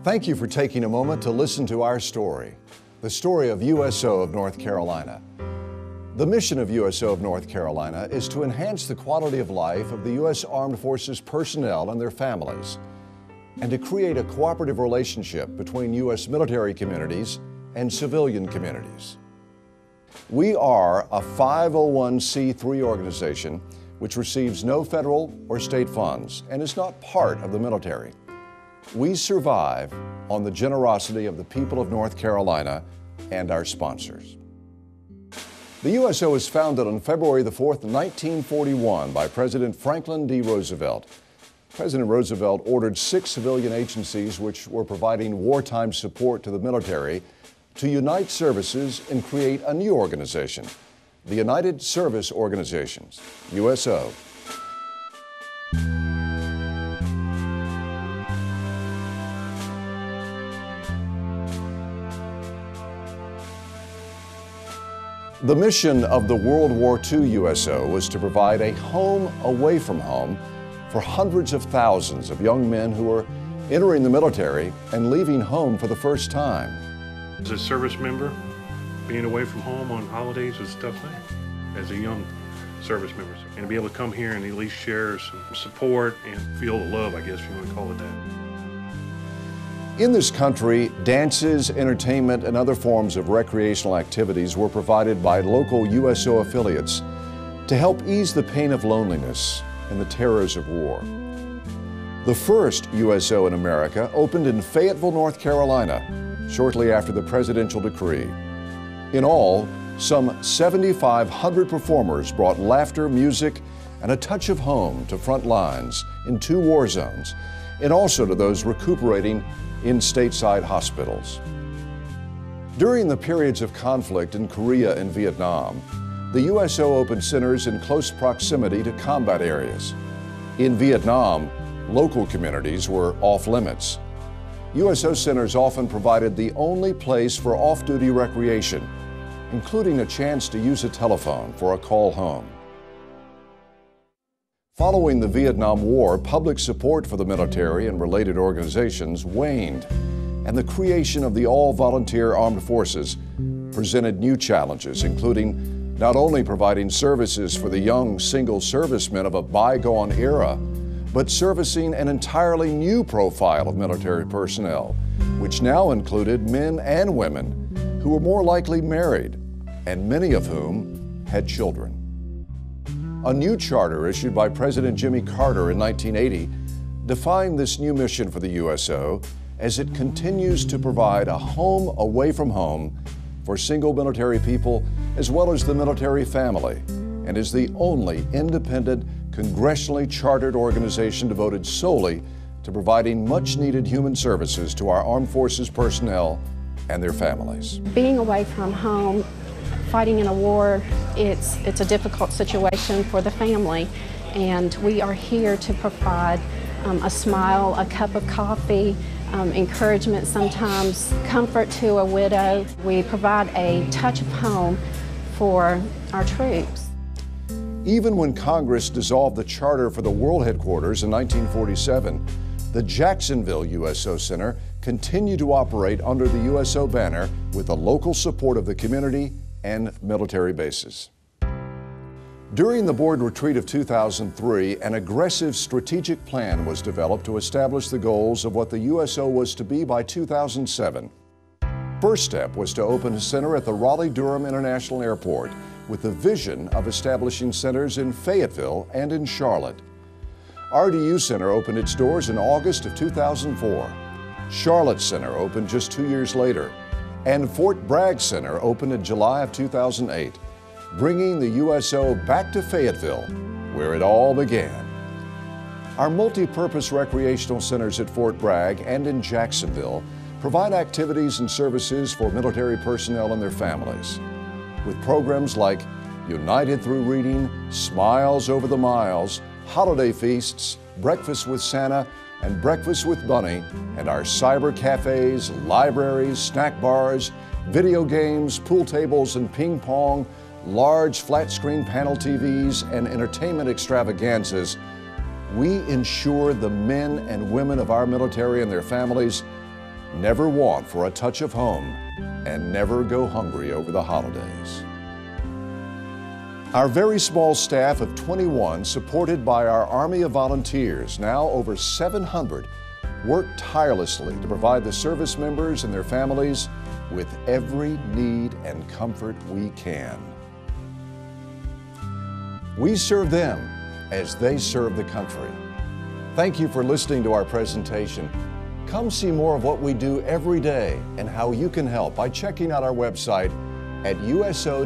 Thank you for taking a moment to listen to our story, the story of USO of North Carolina. The mission of USO of North Carolina is to enhance the quality of life of the U.S. Armed Forces personnel and their families, and to create a cooperative relationship between U.S. military communities and civilian communities. We are a 501c3 organization which receives no federal or state funds and is not part of the military. We survive on the generosity of the people of North Carolina and our sponsors. The USO was founded on February the 4th, 1941 by President Franklin D. Roosevelt. President Roosevelt ordered 6 civilian agencies which were providing wartime support to the military to unite services and create a new organization, the United Service Organizations, USO. The mission of the World War II USO was to provide a home away from home for hundreds of thousands of young men who were entering the military and leaving home for the first time. As a service member, being away from home on holidays was a tough thing as a young service member. And to be able to come here and at least share some support and feel the love, I guess you want to call it that. In this country, dances, entertainment, and other forms of recreational activities were provided by local USO affiliates to help ease the pain of loneliness and the terrors of war. The first USO in America opened in Fayetteville, North Carolina, shortly after the presidential decree. In all, some 7,500 performers brought laughter, music, and a touch of home to front lines in 2 war zones, and also to those recuperating in stateside hospitals. During the periods of conflict in Korea and Vietnam, the USO opened centers in close proximity to combat areas. In Vietnam, local communities were off limits. USO centers often provided the only place for off-duty recreation, including a chance to use a telephone for a call home. Following the Vietnam War, public support for the military and related organizations waned, and the creation of the all-volunteer armed forces presented new challenges, including not only providing services for the young single servicemen of a bygone era, but servicing an entirely new profile of military personnel, which now included men and women who were more likely married, and many of whom had children. A new charter issued by President Jimmy Carter in 1980 defined this new mission for the USO as it continues to provide a home away from home for single military people as well as the military family, and is the only independent, congressionally chartered organization devoted solely to providing much-needed human services to our armed forces personnel and their families. Being away from home, fighting in a war, it's a difficult situation for the family, and we are here to provide a smile, a cup of coffee, encouragement sometimes, comfort to a widow. We provide a touch of home for our troops. Even when Congress dissolved the charter for the World Headquarters in 1947, the Jacksonville USO Center continued to operate under the USO banner with the local support of the community and military bases. During the board retreat of 2003, an aggressive strategic plan was developed to establish the goals of what the USO was to be by 2007. First step was to open a center at the Raleigh-Durham International Airport with the vision of establishing centers in Fayetteville and in Charlotte. RDU Center opened its doors in August of 2004. Charlotte Center opened just 2 years later, and Fort Bragg Center opened in July of 2008, bringing the USO back to Fayetteville, where it all began. Our multi-purpose recreational centers at Fort Bragg and in Jacksonville provide activities and services for military personnel and their families, with programs like United Through Reading, Smiles Over the Miles, holiday feasts, Breakfast with Santa, and Breakfast with Bunny, and our cyber cafes, libraries, snack bars, video games, pool tables and ping pong, large flat-screen panel TVs, and entertainment extravaganzas. We ensure the men and women of our military and their families never want for a touch of home, and never go hungry over the holidays. Our very small staff of 21, supported by our Army of Volunteers, now over 700, work tirelessly to provide the service members and their families with every need and comfort we can. We serve them as they serve the country. Thank you for listening to our presentation. Come see more of what we do every day and how you can help by checking out our website at USO-NC.org.